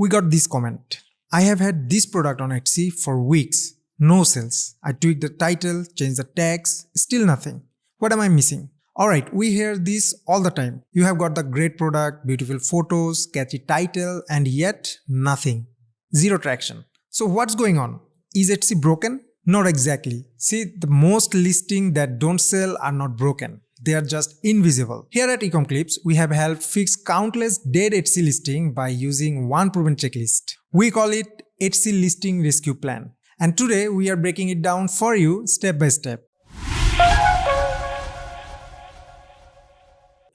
We got this comment. I have had this product on Etsy for weeks. No sales. I tweaked the title, changed the tags, still nothing. What am I missing? Alright, we hear this all the time. You have got the great product, beautiful photos, catchy title, and yet nothing. Zero traction. So what's going on? Is Etsy broken? Not exactly. See, the most listings that don't sell are not broken. They are just invisible. Here at Ecomclips, we have helped fix countless dead Etsy listings by using one proven checklist. We call it Etsy Listing Rescue Plan. And today we are breaking it down for you step by step.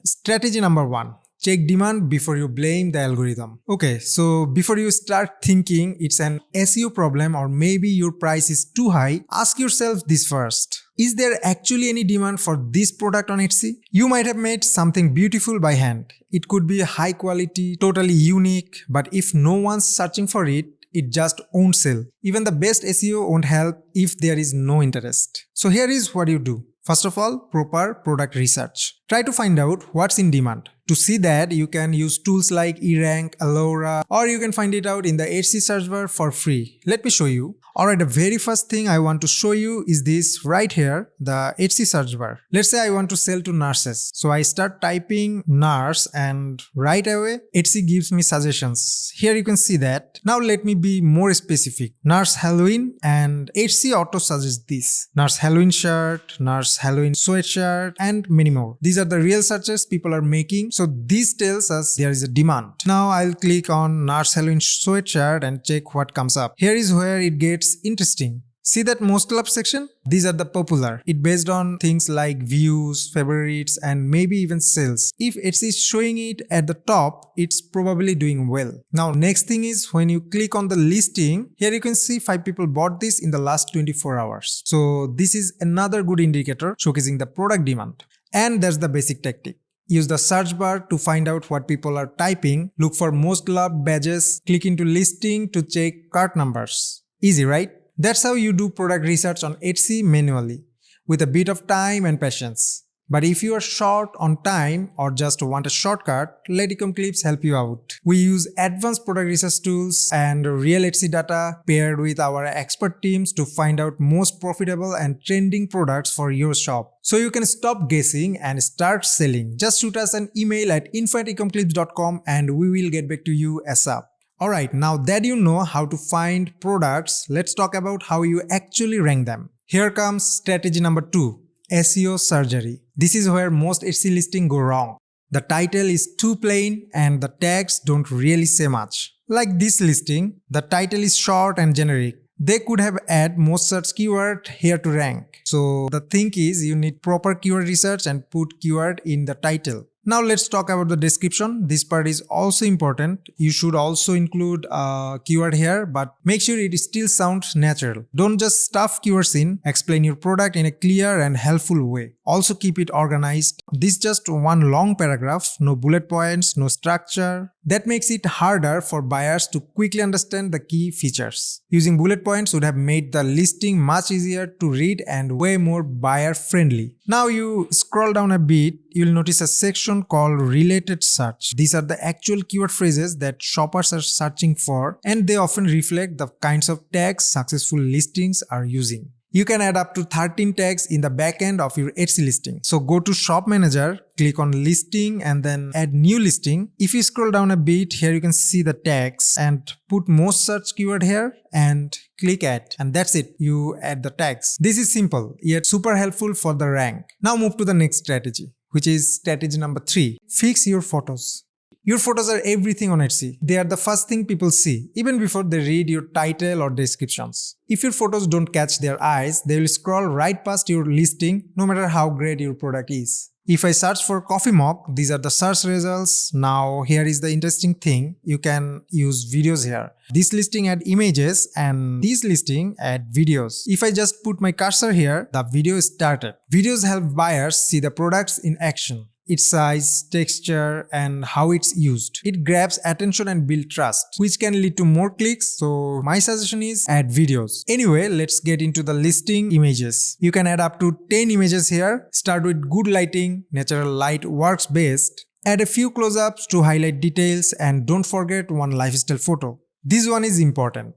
Strategy number 1. Check demand before you blame the algorithm. Okay, so before you start thinking it's an SEO problem or maybe your price is too high, ask yourself this first. Is there actually any demand for this product on Etsy? You might have made something beautiful by hand. It could be high quality, totally unique, but if no one's searching for it, it just won't sell. Even the best SEO won't help if there is no interest. So here is what you do. First of all, proper product research. Try to find out what's in demand. To see that, you can use tools like eRank, Alora, or you can find it out in the Etsy search bar for free. Let me show you. Alright, the very first thing I want to show you is this right here, the Etsy search bar. Let's say I want to sell to nurses. So I start typing nurse and right away Etsy gives me suggestions. Here you can see that. Now let me be more specific. Nurse Halloween, and Etsy auto suggests this. Nurse Halloween shirt, nurse Halloween sweatshirt, and many more. These are the real searches people are making. So this tells us there is a demand. Now I'll click on nurse Halloween sweatshirt and check what comes up. Here is where it gets interesting. See that most loved section? These are the popular. It based on things like views, favorites, and maybe even sales. If Etsy is showing it at the top, it's probably doing well. Now next thing is when you click on the listing, here you can see 5 people bought this in the last 24 hours. So this is another good indicator showcasing the product demand. And that's the basic tactic. Use the search bar to find out what people are typing, look for most loved badges, click into listing to check cart numbers. Easy, right? That's how you do product research on Etsy manually, with a bit of time and patience. But if you are short on time or just want a shortcut, let Ecomclips help you out. We use advanced product research tools and real Etsy data paired with our expert teams to find out most profitable and trending products for your shop. So you can stop guessing and start selling. Just shoot us an email at info@ecomclips.com and we will get back to you ASAP. Alright, now that you know how to find products, let's talk about how you actually rank them. Here comes strategy number 2. SEO Surgery. This is where most Etsy listings go wrong. The title is too plain and the tags don't really say much. Like this listing, the title is short and generic. They could have added most search keyword here to rank. So the thing is, you need proper keyword research and put keyword in the title. Now let's talk about the description. This part is also important. You should also include a keyword here, but make sure it still sounds natural. Don't just stuff keywords in. Explain your product in a clear and helpful way. Also keep it organized. This just one long paragraph, no bullet points, no structure. That makes it harder for buyers to quickly understand the key features. Using bullet points would have made the listing much easier to read and way more buyer friendly. Now you scroll down a bit, you'll notice a section called Related Search. These are the actual keyword phrases that shoppers are searching for, and they often reflect the kinds of tags successful listings are using. You can add up to 13 tags in the backend of your Etsy listing. So go to Shop Manager, click on Listing and then Add New Listing. If you scroll down a bit, here you can see the tags and put most search keyword here and click Add. And that's it. You add the tags. This is simple, yet super helpful for the rank. Now move to the next strategy, which is strategy number 3. Fix your photos. Your photos are everything on Etsy. They are the first thing people see, even before they read your title or descriptions. If your photos don't catch their eyes, they will scroll right past your listing, no matter how great your product is. If I search for coffee mug, these are the search results. Now here is the interesting thing. You can use videos here. This listing add images and this listing add videos. If I just put my cursor here, the video started. Videos help buyers see the products in action. Its size, texture, and how it's used. It grabs attention and builds trust, which can lead to more clicks. So my suggestion is add videos. Anyway, let's get into the listing images. You can add up to 10 images here. Start with good lighting. Natural light works best. Add a few close-ups to highlight details and don't forget one lifestyle photo. This one is important.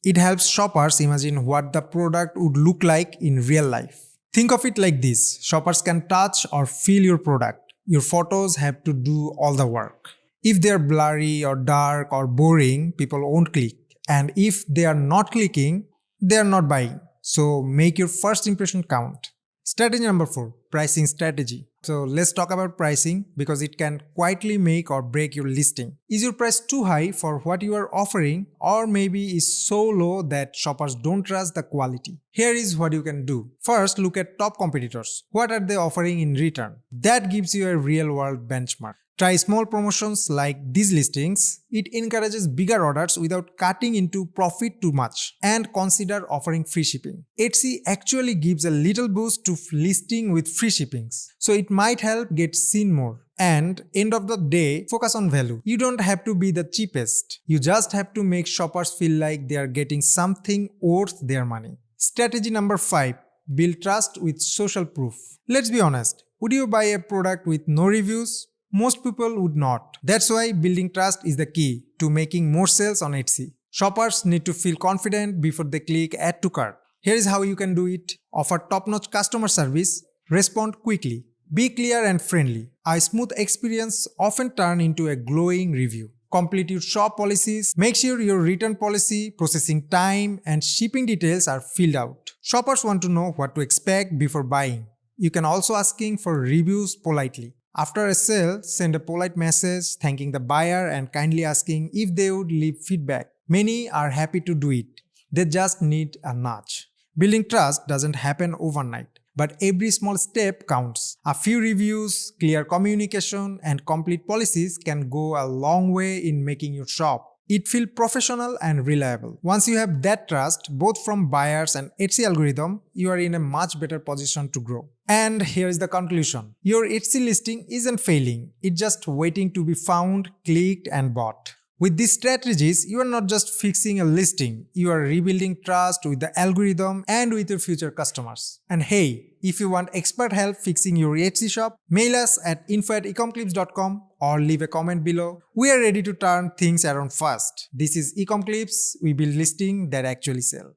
It helps shoppers imagine what the product would look like in real life. Think of it like this: shoppers can touch or feel your product. Your photos have to do all the work. If they are blurry or dark or boring, people won't click. And if they are not clicking, they are not buying. So make your first impression count. Strategy number 4, pricing strategy. So let's talk about pricing because it can quietly make or break your listing. Is your price too high for what you are offering, or maybe is so low that shoppers don't trust the quality? Here is what you can do. First, look at top competitors. What are they offering in return? That gives you a real-world benchmark. Try small promotions like these listings. It encourages bigger orders without cutting into profit too much. And consider offering free shipping. Etsy actually gives a little boost to listing with free shippings, so it might help get seen more. And end of the day, focus on value. You don't have to be the cheapest. You just have to make shoppers feel like they are getting something worth their money. Strategy number 5, build trust with social proof. Let's be honest. Would you buy a product with no reviews? Most people would not. That's why building trust is the key to making more sales on Etsy. Shoppers need to feel confident before they click add to cart. Here is how you can do it. Offer top-notch customer service. Respond quickly. Be clear and friendly. A smooth experience often turns into a glowing review. Complete your shop policies. Make sure your return policy, processing time, and shipping details are filled out. Shoppers want to know what to expect before buying. You can also asking for reviews politely. After a sale, send a polite message thanking the buyer and kindly asking if they would leave feedback. Many are happy to do it. They just need a nudge. Building trust doesn't happen overnight, but every small step counts. A few reviews, clear communication, and complete policies can go a long way in making your shop it feel professional and reliable. Once you have that trust, both from buyers and Etsy algorithm, you are in a much better position to grow. And here is the conclusion. Your Etsy listing isn't failing, it's just waiting to be found, clicked, and bought. With these strategies, you are not just fixing a listing, you are rebuilding trust with the algorithm and with your future customers. And hey, if you want expert help fixing your Etsy shop, mail us at info@ecomclips.com or leave a comment below. We are ready to turn things around fast. This is Ecomclips, we build listings that actually sell.